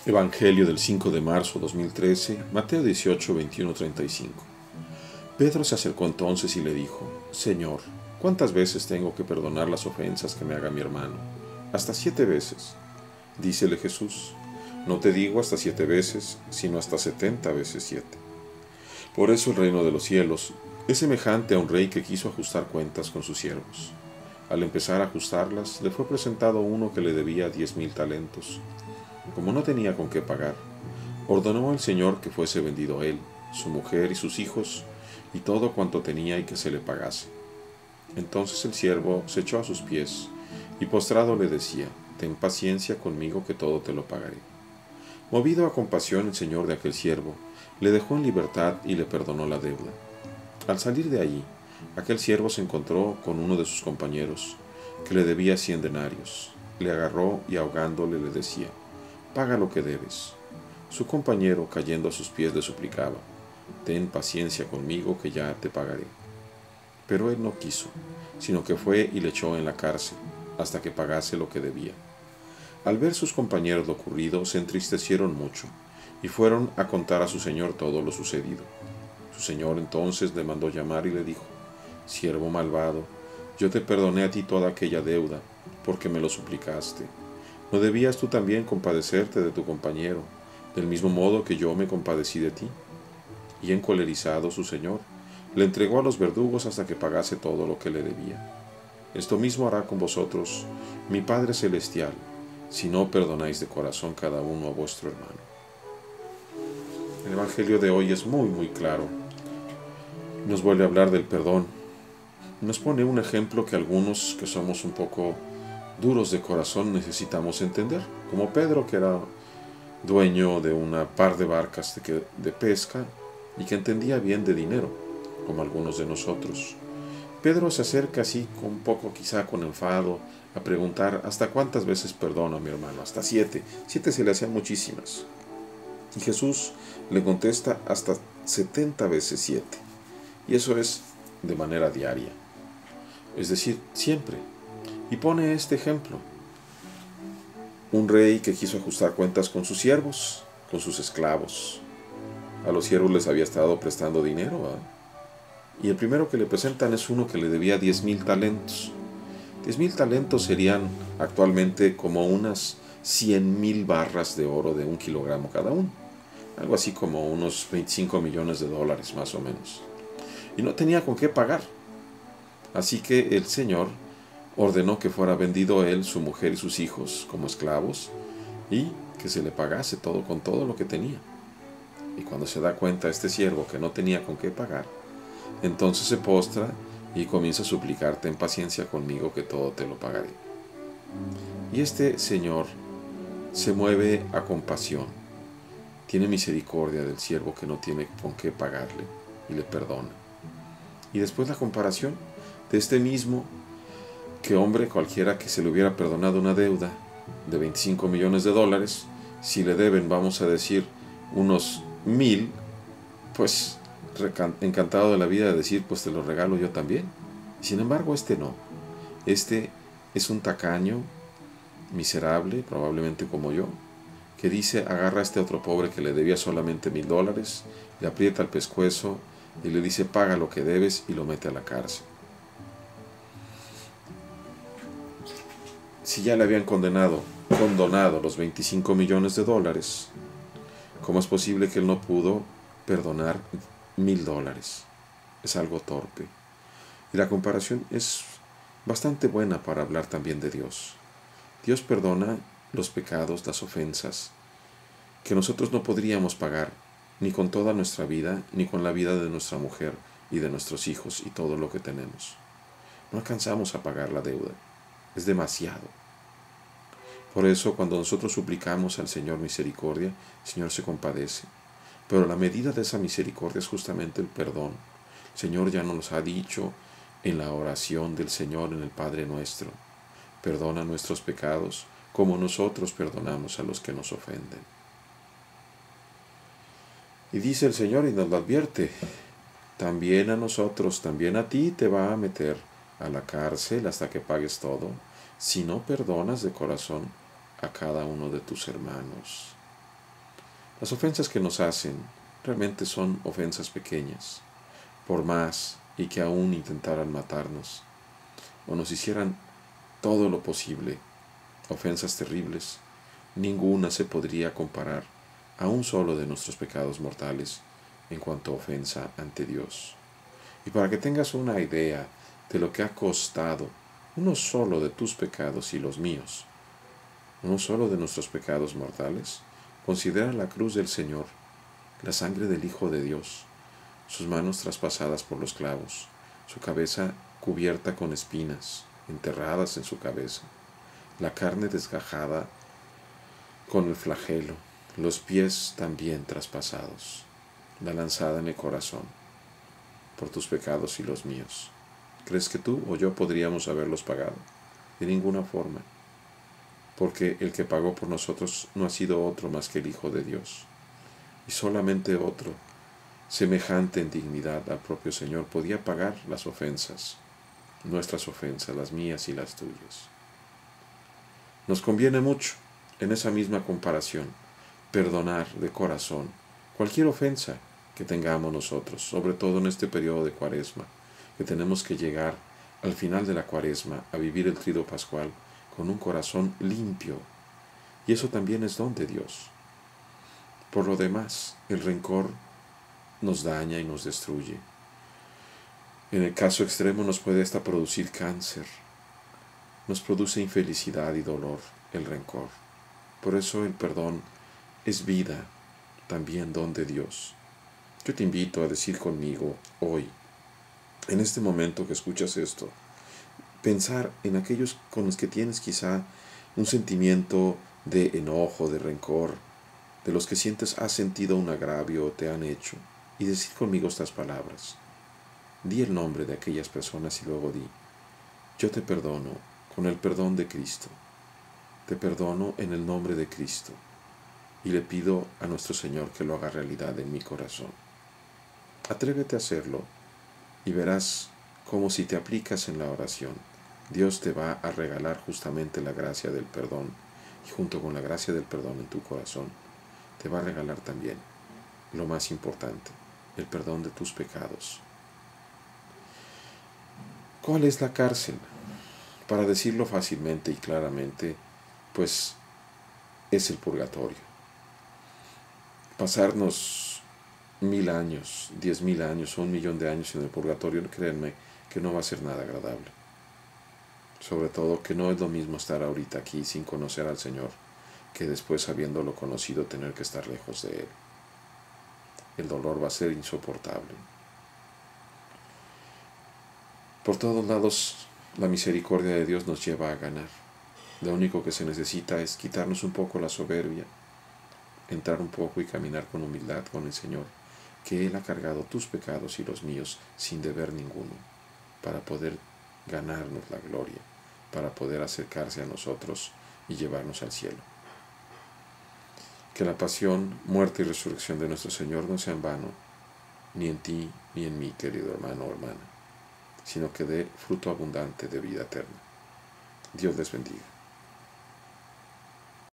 Evangelio del 5 de marzo 2013, Mateo 18, 21, 35. Pedro se acercó entonces y le dijo: Señor, ¿cuántas veces tengo que perdonar las ofensas que me haga mi hermano? Hasta 7 veces. Dícele Jesús: No te digo hasta 7 veces, sino hasta 70 veces 7. Por eso el reino de los cielos es semejante a un rey que quiso ajustar cuentas con sus siervos. Al empezar a ajustarlas, le fue presentado uno que le debía 10,000 talentos. Como no tenía con qué pagar, ordenó el Señor que fuese vendido él, su mujer y sus hijos, y todo cuanto tenía, y que se le pagase. Entonces el siervo se echó a sus pies, y postrado le decía: Ten paciencia conmigo, que todo te lo pagaré. Movido a compasión, el señor de aquel siervo le dejó en libertad y le perdonó la deuda. Al salir de allí, aquel siervo se encontró con uno de sus compañeros, que le debía 100 denarios. Le agarró y ahogándole le decía: Paga lo que debes. Su compañero, cayendo a sus pies, le suplicaba: Ten paciencia conmigo, que ya te pagaré. Pero él no quiso, sino que fue y le echó en la cárcel, hasta que pagase lo que debía. Al ver sus compañeros lo ocurrido, se entristecieron mucho, y fueron a contar a su señor todo lo sucedido. Su señor entonces le mandó llamar y le dijo: Siervo malvado, yo te perdoné a ti toda aquella deuda, porque me lo suplicaste. ¿No debías tú también compadecerte de tu compañero, del mismo modo que yo me compadecí de ti? Y encolerizado su señor, le entregó a los verdugos hasta que pagase todo lo que le debía. Esto mismo hará con vosotros mi Padre Celestial, si no perdonáis de corazón cada uno a vuestro hermano. El Evangelio de hoy es muy claro. Nos vuelve a hablar del perdón. Nos pone un ejemplo que algunos que somos un poco duros de corazón necesitamos entender, como Pedro, que era dueño de una par de barcas de pesca y que entendía bien de dinero, como algunos de nosotros. Pedro se acerca así, un poco quizá con enfado, a preguntar: ¿hasta cuántas veces perdono a mi hermano? Hasta 7. 7 se le hacían muchísimas. Y Jesús le contesta: hasta 70 veces 7. Y eso es de manera diaria, es decir, siempre. Y pone este ejemplo: un rey que quiso ajustar cuentas con sus siervos, con sus esclavos. A los siervos les había estado prestando dinero, ¿verdad? Y el primero que le presentan es uno que le debía 10,000 talentos. 10,000 talentos serían actualmente como unas 100,000 barras de oro de 1 kilogramo cada uno. Algo así como unos 25 millones de dólares más o menos. Y no tenía con qué pagar. Así que el Señor ordenó que fuera vendido él, su mujer y sus hijos como esclavos, y que se le pagase todo con todo lo que tenía. Y cuando se da cuenta este siervo que no tenía con qué pagar, entonces se postra y comienza a suplicar: Ten paciencia conmigo, que todo te lo pagaré. Y este Señor se mueve a compasión, tiene misericordia del siervo que no tiene con qué pagarle y le perdona. Y después la comparación de este mismo, que hombre cualquiera que se le hubiera perdonado una deuda de 25 millones de dólares, si le deben, vamos a decir, unos 1,000, pues encantado de la vida de decir: pues te lo regalo yo también. Sin embargo, este no. Este es un tacaño, miserable, probablemente como yo, que dice: agarra a este otro pobre que le debía solamente 1,000 dólares, le aprieta el pescuezo y le dice: paga lo que debes, y lo mete a la cárcel. Si ya le habían condonado los 25 millones de dólares, ¿cómo es posible que él no pudo perdonar 1,000 dólares? Es algo torpe. Y la comparación es bastante buena para hablar también de Dios. Dios perdona los pecados, las ofensas, que nosotros no podríamos pagar, ni con toda nuestra vida, ni con la vida de nuestra mujer y de nuestros hijos y todo lo que tenemos. No alcanzamos a pagar la deuda. Es demasiado. Por eso, cuando nosotros suplicamos al Señor misericordia, el Señor se compadece. Pero la medida de esa misericordia es justamente el perdón. El Señor ya nos ha dicho en la oración del Señor, en el Padre Nuestro: perdona nuestros pecados, como nosotros perdonamos a los que nos ofenden. Y dice el Señor, y nos lo advierte: también a nosotros, también a ti te va a meter a la cárcel hasta que pagues todo, si no perdonas de corazón a cada uno de tus hermanos. Las ofensas que nos hacen realmente son ofensas pequeñas, por más y que aún intentaran matarnos o nos hicieran todo lo posible, ofensas terribles, ninguna se podría comparar a un solo de nuestros pecados mortales en cuanto a ofensa ante Dios. Y para que tengas una idea de lo que ha costado uno solo de tus pecados y los míos, uno solo de nuestros pecados mortales, considera la cruz del Señor, la sangre del Hijo de Dios, sus manos traspasadas por los clavos, su cabeza cubierta con espinas, enterradas en su cabeza, la carne desgajada con el flagelo, los pies también traspasados, la lanzada en el corazón, por tus pecados y los míos. ¿Crees que tú o yo podríamos haberlos pagado? De ninguna forma, porque el que pagó por nosotros no ha sido otro más que el Hijo de Dios, y solamente otro, semejante en dignidad al propio Señor, podía pagar las ofensas, nuestras ofensas, las mías y las tuyas. Nos conviene mucho, en esa misma comparación, perdonar de corazón cualquier ofensa que tengamos nosotros, sobre todo en este periodo de Cuaresma, que tenemos que llegar al final de la Cuaresma a vivir el Triduo Pascual con un corazón limpio. Y eso también es don de Dios. Por lo demás, el rencor nos daña y nos destruye. En el caso extremo nos puede hasta producir cáncer. Nos produce infelicidad y dolor el rencor. Por eso el perdón es vida, también don de Dios. Yo te invito a decir conmigo hoy, en este momento que escuchas esto, pensar en aquellos con los que tienes quizá un sentimiento de enojo, de rencor, de los que sientes has sentido un agravio o te han hecho, y decir conmigo estas palabras. Di el nombre de aquellas personas y luego di: yo te perdono con el perdón de Cristo. Te perdono en el nombre de Cristo y le pido a nuestro Señor que lo haga realidad en mi corazón. Atrévete a hacerlo y verás cómo, si te aplicas en la oración, Dios te va a regalar justamente la gracia del perdón, y junto con la gracia del perdón en tu corazón te va a regalar también lo más importante, el perdón de tus pecados. ¿Cuál es la cárcel? Para decirlo fácilmente y claramente, pues es el purgatorio. Pasarnos 1000 años, 10.000 años o 1.000.000 de años en el purgatorio, créanme que no va a ser nada agradable. Sobre todo que no es lo mismo estar ahorita aquí sin conocer al Señor, que después, habiéndolo conocido, tener que estar lejos de Él. El dolor va a ser insoportable. Por todos lados, la misericordia de Dios nos lleva a ganar. Lo único que se necesita es quitarnos un poco la soberbia, entrar un poco y caminar con humildad con el Señor, que Él ha cargado tus pecados y los míos sin deber ninguno, para poder ganarnos la gloria, para poder acercarse a nosotros y llevarnos al cielo. Que la pasión, muerte y resurrección de nuestro Señor no sea en vano, ni en ti ni en mí, querido hermano o hermana, sino que dé fruto abundante de vida eterna. Dios les bendiga.